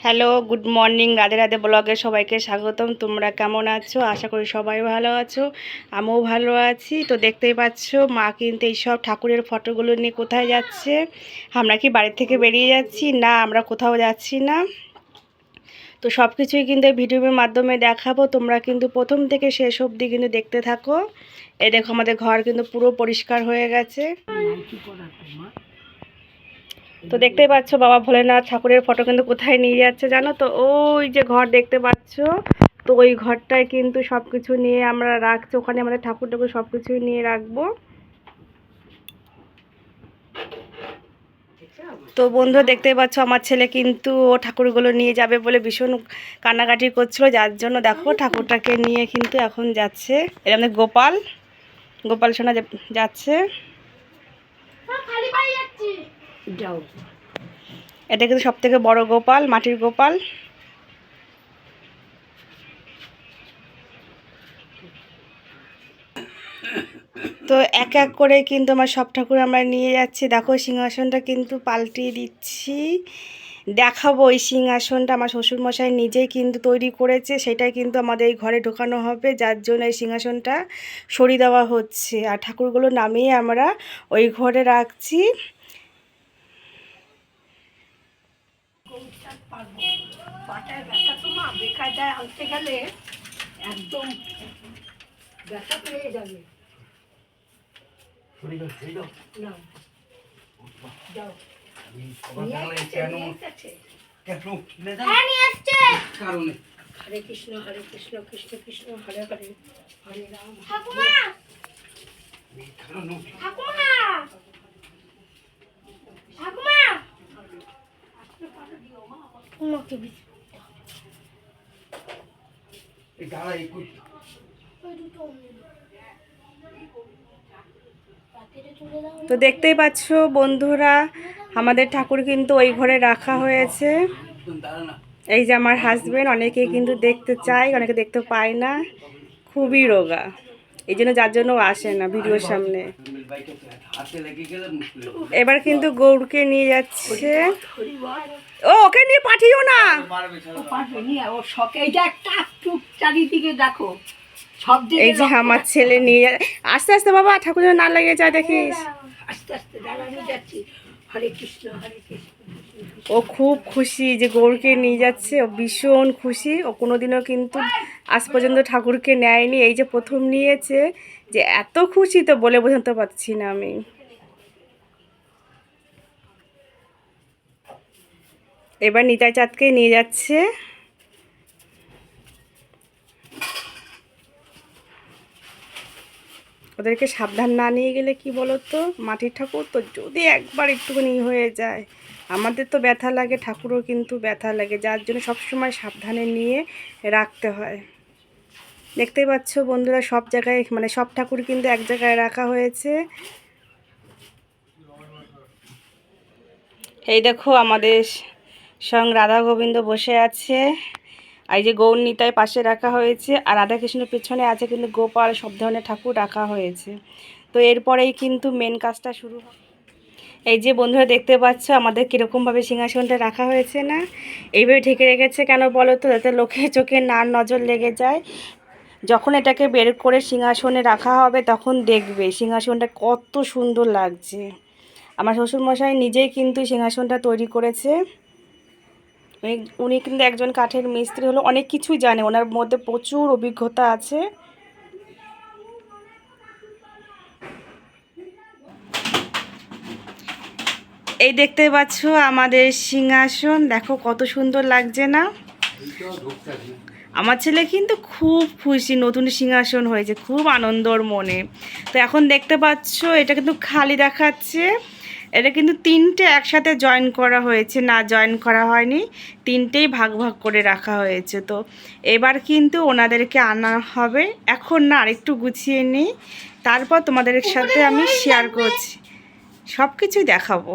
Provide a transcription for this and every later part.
Hello, good morning, Radhe Radhe ব্লগে সবাইকে স্বাগতম। তোমরা কেমন আছো? আশা করি সবাই ভালো আছো, আমিও ভালো আছি। তো দেখতেই পাচ্ছ মা কিন্তু এইসব ঠাকুরের ফটোগুলো নিয়ে কোথায় যাচ্ছে। আমরা কি বাড়ি থেকে বেরিয়ে যাচ্ছি? না, আমরা কোথাও যাচ্ছি না। তো সব কিছুই কিন্তু ভিডিওর মাধ্যমে দেখাবো, তোমরা কিন্তু প্রথম থেকে শেষ অবধি কিন্তু দেখতে থাকো। এই দেখো আমাদের ঘর কিন্তু পুরো পরিষ্কার হয়ে গেছে। তো দেখতেই পাচ্ছ বাবা ভোলেনাথ ঠাকুরের ফটো কিন্তু কোথায় নিয়ে যাচ্ছে জানো তো? ওই যে ঘর দেখতে পাচ্ছ, তো ওই ঘরটায় কিন্তু সব কিছু নিয়ে আমরা রাখছি, ওখানে আমাদের ঠাকুর ঠাকুর সব কিছুই নিয়ে রাখবো। তো বন্ধুরা দেখতেই পাচ্ছ আমার ছেলে কিন্তু ও ঠাকুরগুলো নিয়ে যাবে বলে ভীষণ কান্নাকাটি করছিল, যার জন্য দেখো ঠাকুরটাকে নিয়ে কিন্তু এখন যাচ্ছে। এটা আমাদের গোপাল গোপাল সোনা যাচ্ছে। এটা কিন্তু সব থেকে বড় গোপাল, মাটির গোপাল। তো এক এক করে কিন্তু আমার সব ঠাকুর আমরা নিয়ে যাচ্ছি। দেখো সিংহাসনটা কিন্তু পাল্টিয়ে দিচ্ছি, দেখাবো। ওই সিংহাসনটা আমার শ্বশুরমশাই নিজেই কিন্তু তৈরি করেছে, সেটাই কিন্তু আমাদের এই ঘরে ঢোকানো হবে, যার জন্য এই সিংহাসনটা সরিয়ে দেওয়া হচ্ছে। আর ঠাকুরগুলো নামিয়ে আমরা ওই ঘরে রাখছি। একদম ব্যথা পেয়ে যাবে। হরে কৃষ্ণ কৃষ্ণ কৃষ্ণ হরে হরে, হরে রাম হরে তো দেখতেই পাচ্ছ বন্ধুরা, আমাদের ঠাকুর কিন্তু ওই ঘরে রাখা হয়েছে। এই যে আমার হাজবেন্ড, অনেকে কিন্তু দেখতে চায়, অনেকে দেখতে পায় না, খুবই রোগা, এই জন্য যার জন্য আসে না ভিডিওর সামনে। এবার কিন্তু গৌরকে নিয়ে যাচ্ছে। ও ওকে নিয়ে পাঠিও না, চারিদিকে দেখো। এই যে আমার ছেলে নিয়ে আস্তে আস্তে বাবা, ঠাকুর না লেগে যায় দেখিস। আস্তে আস্তে যাচ্ছি। হরে কৃষ্ণ হরে কৃষ্ণ। ও খুব খুশি যে গৌরকে নিয়ে যাচ্ছে, ও ভীষণ খুশি। ও কোনোদিনও কিন্তু আজ পর্যন্ত ঠাকুরকে নেয়নি, এই যে প্রথম নিয়েছে। যে এত খুশি তো বলে বোঝাতে পারছি না আমি। এবার নিতাই চাঁদকে নিয়ে যাচ্ছে। ওদেরকে সাবধান না নিয়ে গেলে কি বলতো, মাটির ঠাকুর তো যদি একবার একটুখানি হয়ে যায়, আমাদের তো ব্যথা লাগে, ঠাকুরও কিন্তু ব্যথা লাগে, যার জন্য সবসময় সাবধানে নিয়ে রাখতে হয়। দেখতেই পাচ্ছ বন্ধুরা, সব জায়গায় মানে সব ঠাকুর কিন্তু এক জায়গায় রাখা হয়েছে। এই দেখো আমাদের সঙ্গে রাধা গোবিন্দ বসে আছে, এই যে গৌর নিতাই পাশে রাখা হয়েছে, আর রাধাকৃষ্ণের পেছনে আছে কিন্তু গোপাল, সব ধরনের ঠাকুর রাখা হয়েছে। তো এরপরেই কিন্তু মেন কাজটা শুরু হবে। এই যে বন্ধুরা দেখতে পাচ্ছ আমাদের কীরকমভাবে সিংহাসনটা রাখা হয়েছে না, এইভাবে ঢেকে রেখেছে কেন বলো তো, যাতে লোকের চোখে না নজর লেগে যায়। যখন এটাকে বের করে সিংহাসনে রাখা হবে তখন দেখবে সিংহাসনটা কত সুন্দর লাগছে। আমার শ্বশুরমশাই নিজেই কিন্তু সিংহাসনটা তৈরি করেছে। উনি কিন্তু একজন কাঠের মিস্ত্রি, হলো অনেক কিছুই জানে, ওনার মধ্যে প্রচুর অভিজ্ঞতা আছে। এই দেখতে পাচ্ছ আমাদের সিংহাসন, দেখো কত সুন্দর লাগছে না? আমার ছেলে কিন্তু খুব খুশি, নতুন সিংহাসন হয়েছে, খুব আনন্দর মনে। তো এখন দেখতে পাচ্ছ এটা কিন্তু খালি দেখাচ্ছে, এটা কিন্তু তিনটে একসাথে জয়েন করা হয়েছে, না জয়েন করা হয়নি, তিনটেই ভাগ ভাগ করে রাখা হয়েছে। তো এবার কিন্তু ওনাদেরকে আনা হবে, এখন না আরেকটু গুছিয়ে নিই, তারপর তোমাদের সাথে আমি শেয়ার করছি, সব কিছুই দেখাবো।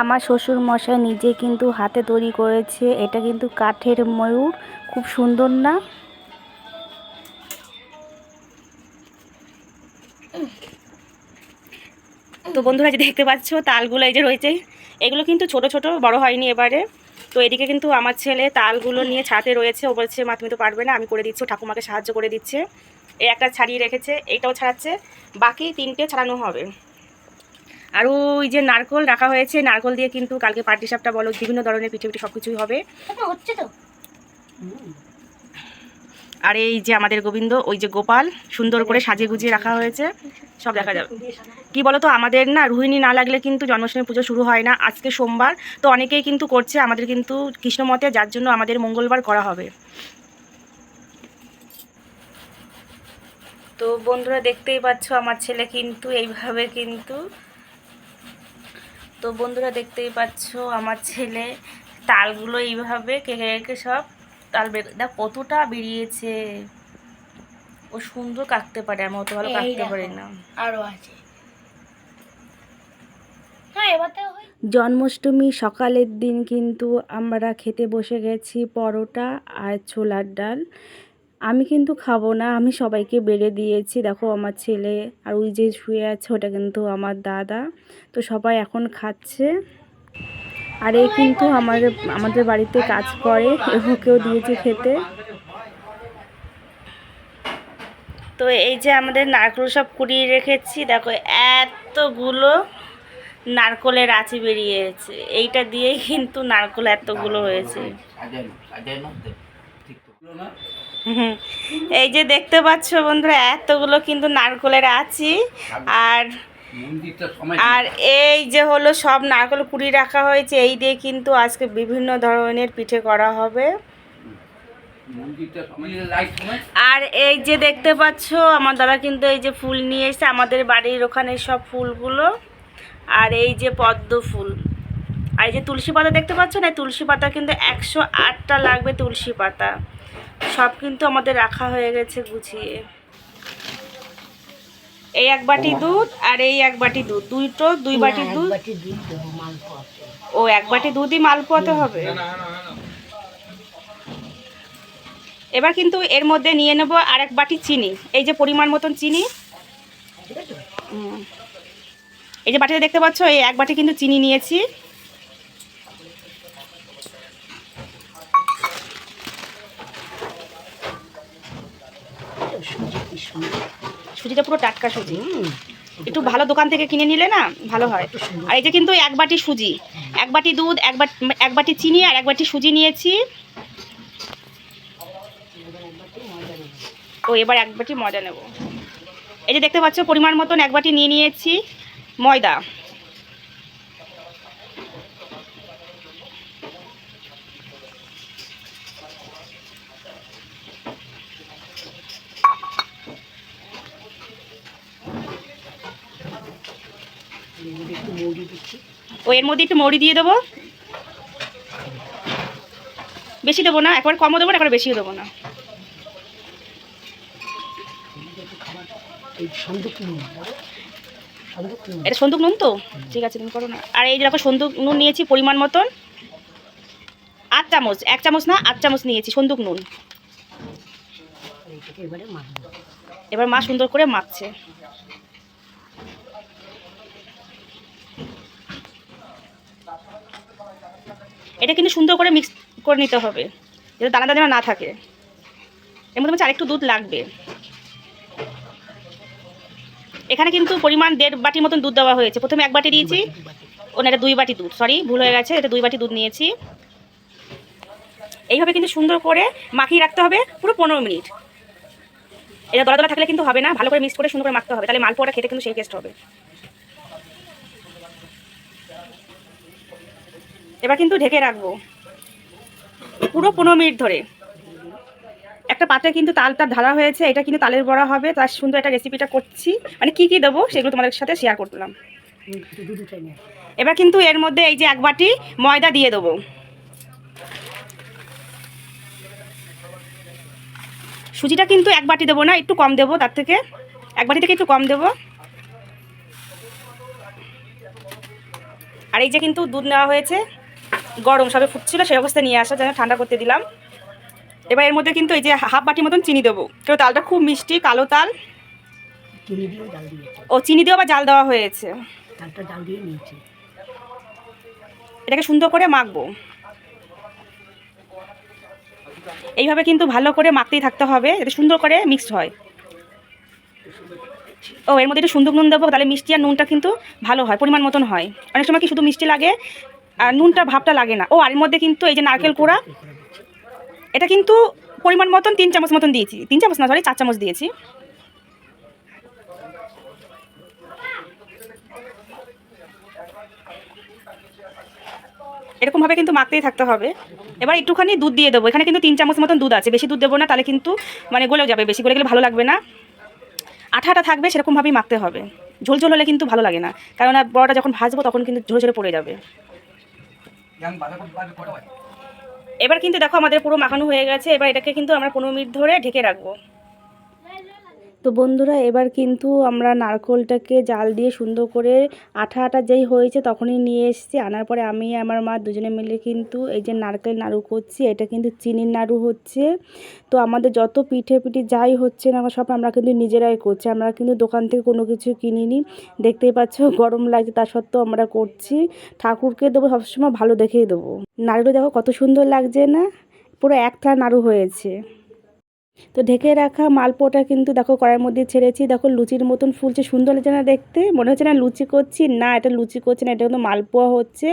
আমার শ্বশুর মশাই নিজে কিন্তু হাতে তৈরি করেছে, এটা কিন্তু কাঠের ময়ূর, খুব সুন্দর না? তো বন্ধুরা যে দেখতে পাচ্ছ তালগুলো এই যে রয়েছে, এগুলো কিন্তু ছোট ছোট, বড় হয়নি এবারে। তো এদিকে কিন্তু আমার ছেলে তালগুলো নিয়ে ছাড়াতে রয়েছে, ও বলছে মা তুমি তো পারবে না, আমি করে দিচ্ছি, ঠাকুমাকে সাহায্য করে দিচ্ছে। এই একটা ছাড়িয়ে রেখেছে, এইটাও ছাড়াচ্ছে, বাকি 3টে ছাড়ানো হবে। আর ওই যে নারকোল রাখা হয়েছে, নারকোল দিয়ে কিন্তু কালকে পাটিসাপটা বলো, বিভিন্ন ধরনের পিঠে পিঠে সব কিছুই হবে হচ্ছে তো। আর এই যে আমাদের গোবিন্দ, ওই যে গোপাল সুন্দর করে সাজিয়ে গুজিয়ে রাখা হয়েছে, সব দেখা যাবে। কি বলো তো, আমাদের না রোহিণী না লাগলে কিন্তু জন্মাষ্টমী পুজো শুরু হয় না। আজকে সোমবার, তো অনেকেই কিন্তু করছে, আমাদের কিন্তু কৃষ্ণমতে, যার জন্য আমাদের মঙ্গলবার করা হবে। তো বন্ধুরা দেখতেই পাচ্ছ আমার ছেলে কিন্তু এইভাবে কিন্তু, তো বন্ধুরা দেখতেই পাচ্ছ আমার ছেলে তালগুলো এইভাবে কেকে কেকে সব তাল দেখ কতটা বেরিয়েছে। ও সুন্দর কাটতে পারে, আমি অত ভালো কাটতে পারি না। আরো আছে। জন্মাষ্টমী সকালের দিন কিন্তু আমরা খেতে বসে গেছি পরোটা আর ছোলার ডাল। আমি কিন্তু খাবো না, আমি সবাইকে বেড়ে দিয়েছি। দেখো আমার ছেলে আর ওই যে শুয়ে আছে ওটা কিন্তু আমার দাদা। তো সবাই এখন খাচ্ছে। আর এই কিন্তু আমাদের বাড়িতে কাজ করে, ওকেও দিয়েছি খেতে। তো এই যে আমাদের নারকেল সব কুড়িয়ে রেখেছি, দেখো এতগুলো নারকলের আঁচি বেরিয়েছে, এইটা দিয়েই কিন্তু নারকল এতগুলো হয়েছে। এই যে দেখতে পাচ্ছ বন্ধুরা, এতগুলো কিন্তু নারকলের আঁচি। আর আর এই যে হলো সব নারকল কুড়িয়ে রাখা হয়েছে, এই দিয়ে কিন্তু আজকে বিভিন্ন ধরনের পিঠে করা হবে। আর এই যে দেখতে পাচ্ছ আমার দাদা কিন্তু এই যে ফুল নিয়ে এসেছে, আমাদের বাড়ির ওখানে সব ফুলগুলো। আর এই যে পদ্ম ফুল, আর এই যে তুলসী পাতা দেখতে পাচ্ছ না, তুলসী পাতা কিন্তু 108টা লাগবে তুলসী পাতা, সব কিন্তু আমাদের রাখা হয়ে গেছে গুছিয়ে। এই 1 বাটি দুধ আর এই 1 বাটি দুধ, 2 বাটি দুধ। ও 1 বাটি দুধই মালপোয়াতে হবে। এবার কিন্তু এর মধ্যে নিয়ে নেব আর 1 বাটি চিনি, এই যে পরিমাণ মতন চিনি। এই যে বাটিতে দেখতে পাচ্ছ, এই 1 বাটি কিন্তু চিনি নিয়েছি। সুজিটা পুরো টাটকা সুজি, একটু ভালো দোকান থেকে কিনে নিলে না ভালো হয়। আর এই যে কিন্তু 1 বাটি সুজি, 1 বাটি দুধ, 1 বাটি চিনি আর 1 বাটি সুজি নিয়েছি। ও এবার 1 বাটি ময়দা নেব। এই যে দেখতে পাচ্ছ পরিমাণ মতন 1 বাটি নিয়ে নিয়েছি ময়দা। ও এর মধ্যে একটু মৌরি দিয়ে দেবো, বেশি দেবো না, একবার কমও দেবো না, একবার বেশিও দেবো না। এটা সন্দুক নুন তো, ঠিক আছে তুমি করো না। আর এই যে দেখো সন্দুক নুন নিয়েছি পরিমাণ মতন, 8 চামচ, 1 চামচ না 8 চামচ নিয়েছি সন্দুক নুন। এবার মা সুন্দর করে মাখছে। এটা কিন্তু সুন্দর করে মিক্স করে নিতে হবে, যাতে দানা দানা না থাকে। এর মধ্যে আরেকটু দুধ লাগবে। এখানে কিন্তু পরিমাণ 1.5 বাটির মতন দুধ দেওয়া হয়েছে, প্রথমে 1 বাটি দিয়েছি। ও না, এটা 2 বাটি দুধ, সরি ভুল হয়ে গেছে, এটা 2 বাটি দুধ নিয়েছি। এইভাবে কিন্তু সুন্দর করে মাখিয়ে রাখতে হবে পুরো 15 মিনিট। এটা দলা দলা থাকলে কিন্তু হবে না, ভালো করে মিক্স করে সুন্দর করে মাখতে হবে, তাহলে মালপোয়াটা খেতে কিন্তু সেই টেস্ট হবে। এবার কিন্তু ঢেকে রাখবো পুরো 15 মিনিট ধরে। একটা পাত্রে কিন্তু তালটা ঢালা হয়েছে, এটা কিন্তু তালের বড়া হবে, তার সুন্দর একটা রেসিপিটা করছি, মানে কি কি দেবো সেগুলো তোমাদের সাথে শেয়ার করলাম। এবার কিন্তু এর মধ্যে এই যে 1 বাটি ময়দা দিয়ে দেবো। সুজিটা কিন্তু 1 বাটি দেবো না, একটু কম দেবো, তার থেকে 1 বাটি থেকে একটু কম দেবো। আর এই যে কিন্তু দুধ নেওয়া হয়েছে, গরম সবে ফুটছিল সেই অবস্থায় নিয়ে আসা, যেন ঠান্ডা করতে দিলাম। এবার এর মধ্যে কিন্তু এই যে হাফ বাটি মতন চিনি দেবো, কারণ তালটা খুব মিষ্টি, কালো তাল। ও চিনি দিয়েও আবার জাল দেওয়া হয়েছে, এটাকে সুন্দর করে মাখবো। এইভাবে কিন্তু ভালো করে মাখতেই থাকতে হবে, যাতে সুন্দর করে মিক্সড হয়। ও এর মধ্যে একটু সুন্দর নুন দেবো, তাহলে মিষ্টি আর নুনটা কিন্তু ভালো হয়, পরিমাণ মতন হয়। অনেক সময় কি শুধু মিষ্টি লাগে আর নুনটা ভাবটা লাগে না। ও আর এর মধ্যে কিন্তু এই যে নারকেল কোড়া, এটা কিন্তু পরিমাণ মতন 3 চামচ মতন দিয়েছি, 3 চামচ না সরি 4 চামচ দিয়েছি। এরকমভাবে কিন্তু মাখতেই থাকতে হবে। এবার একটুখানি দুধ দিয়ে দেবো, এখানে কিন্তু 3 চামচ মতন দুধ আছে, বেশি দুধ দেবো না, তাহলে কিন্তু মানে গলেও যাবে, বেশি গলে গেলে ভালো লাগবে না। আঠা আঠা থাকবে সেরকমভাবেই মাখতে হবে, ঝোল ঝোল হলে কিন্তু ভালো লাগে না, কারণ বড়াটা যখন ভাজবো তখন কিন্তু ঝোল ঝোলে পড়ে যাবে। এবার কিন্তু দেখো আমাদের পুরো মাখানো হয়ে গেছে, এবার এটাকে কিন্তু আমরা 15 মিনিট ধরে ঢেকে রাখবো। তো বন্ধুরা এবার কিন্তু আমরা নারকেলটাকে জাল দিয়ে সুন্দর করে আঠা আঠা যেই হয়েছে তখনই নিয়ে এসেছি। আনার পরে আমি আমার মা দুজনে মিলে কিন্তু এই যে নারকেল নাড়ু করছি, এটা কিন্তু চিনির নাড়ু হচ্ছে। তো আমাদের যত পিঠে যাই হচ্ছে না সব আমরা কিন্তু নিজেরাই করছি, আমরা কিন্তু দোকান থেকে কোনো কিছু কিনিনি। দেখতেই পাচ্ছ গরম লাগছে, তা সত্ত্বেও আমরা করছি। ঠাকুরকে দেবো সবসময় ভালো দেখেই দেবো। নাড়ুটা দেখো কত সুন্দর লাগছে না, পুরো এক থালা নাড়ু হয়েছে। তো ঢেকে রাখা মালপোটা কিন্তু দেখো কড়াইয়ের মধ্যে ছেড়েছি, দেখো লুচির মতন ফুলছে, সুন্দর লাগছে না দেখতে? মনে হচ্ছে না লুচি করছি, না এটা লুচি করছি না, এটা কিন্তু মালপোয়া হচ্ছে।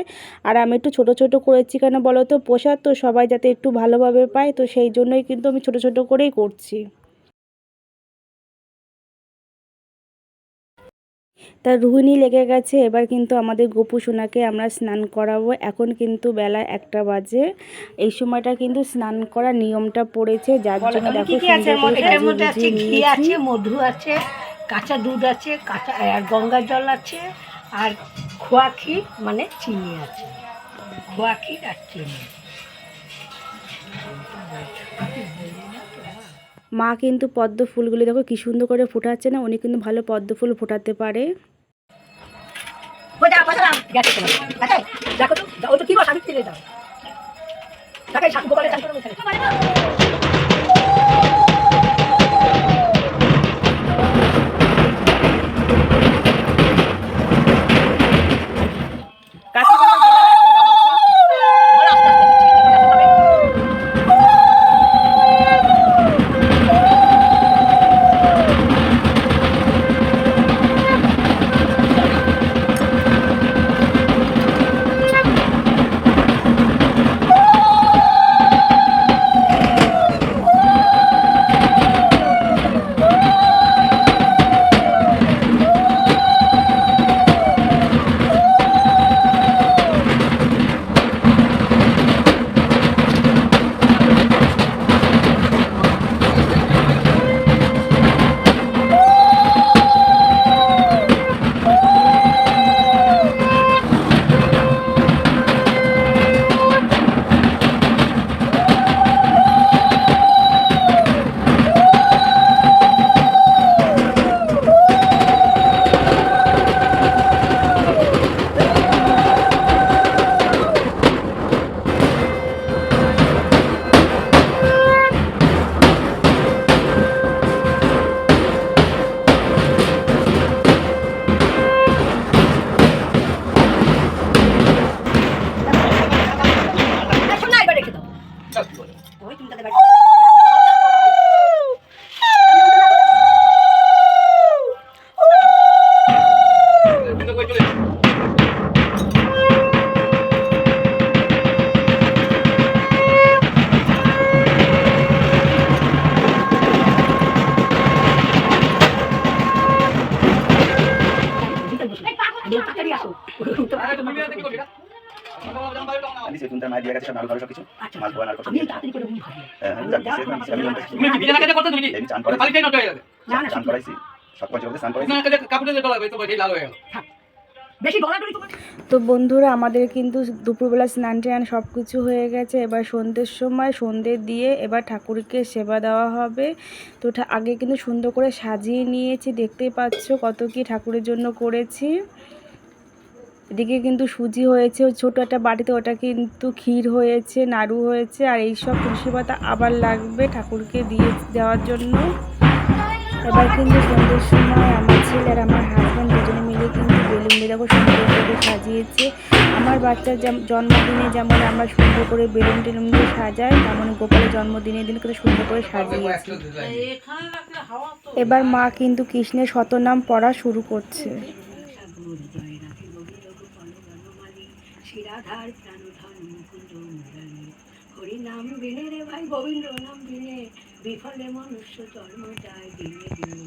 আর আমি একটু ছোট ছোট করেছি কেন বলো তো, প্রসাদ তো সবাই যাতে একটু ভালোভাবে পায়, তো সেই জন্যই কিন্তু আমি ছোট ছোট করেই করছি। তার রুহিনী লেগে গেছে, এবার কিন্তু আমাদের গোপু সোনাকে আমরা স্নান করাবো। এখন কিন্তু বেলা 1টা বাজে, এই সময়টা কিন্তু স্নান করার নিয়মটা পড়েছে, যার জন্য দেখো ঘি আছে, মধু আছে, কাঁচা দুধ আছে, কাঁচা আর গঙ্গা জল আছে, আর খোয়া ক্ষীর মানে চিনি আছে, খোয়া ক্ষীর আর চিনি। মা কিন্তু পদ্ম ফুলগুলি দেখো কি সুন্দর করে ফোটাচ্ছে না, উনি কিন্তু ভালো পদ্ম ফুল ফোটাতে পারে। দেখো তো ও তো কি সাথে ফিরে দাও, তাকে সাথে গোপালে চান করে তো বন্ধুরা আমাদের কিন্তু দুপুরবেলা স্নান টান সব কিছু হয়ে গেছে, এবার সন্ধ্যের সময় সন্ধ্যে দিয়ে এবার ঠাকুরকে সেবা দেওয়া হবে। তো আগে কিন্তু সুন্দর করে সাজিয়ে নিয়েছি, দেখতেই পাচ্ছ কত কি ঠাকুরের জন্য করেছি। এদিকে কিন্তু সুজি হয়েছে, ওই ছোটো একটা বাটিতে, ওটা কিন্তু ক্ষীর হয়েছে, নাড়ু হয়েছে, আর এইসব তুলসী পাতা আবার লাগবে ঠাকুরকে দেওয়ার জন্য। এবার কিন্তু সন্ধ্যের সময় আমার ছেলে আর আমার হাজব্যান্ড দুজনে মিলে কিন্তু বেলুন দিয়ে দেখো সুন্দর করে সাজিয়েছে। আমার বাচ্চার জন্মদিনে যেমন আমরা সুন্দর করে বেলুন টেলুন দিয়ে সাজাই, তেমন গোপালের জন্মদিনের দিন কিন্তু সুন্দর করে সাজিয়েছে। এবার মা কিন্তু কৃষ্ণের শতনাম পড়া শুরু করছে। শিরাধার প্রাণধন মুকুন্দ মুরারি, হরি নাম বিনে রে ভাই গোবিন্দ নাম বিনে, বিফলে মনুষ্য জন্ম যায় দিনে দিনে।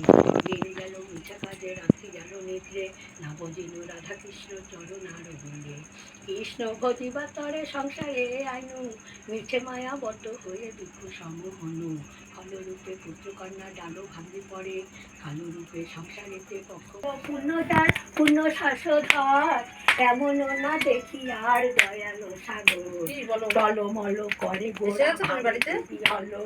দিন গেল মিছা কাজে, রাত্রি গেল নিদ্রে, না বজিল রাধা কৃষ্ণ চরণ আর বিন্দে। কৃষ্ণ ভজিবা তরে সংসারে আইনু, মিছে মায়া বদ্ধ হয়ে দুঃখ সমহনু। ফলরূপে পুত্র কন্যা ডালো ভাঙি পড়ে, কালরূপে সংসারেতে পক্ষ পূর্ণতার পূর্ণ শাশ্বধর, এমন না দেখি আর দয়ালো সাগর, টলমল করে গোরা হলো,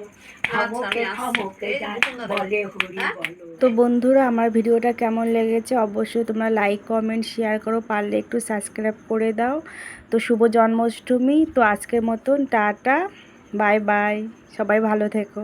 থমকে থমকে যায় বলে হরি বলো। তো বন্ধুরা, আমার ভিডিওটা কেমন লেগেছে অবশ্যই তোমরা লাইক কমেন্ট শেয়ার করো, পারলে একটু সাবস্ক্রাইব করে দাও। তো শুভ জন্মাষ্টমী। তো আজকের মতন টাটা, বাই বাই, সবাই ভালো থেকো।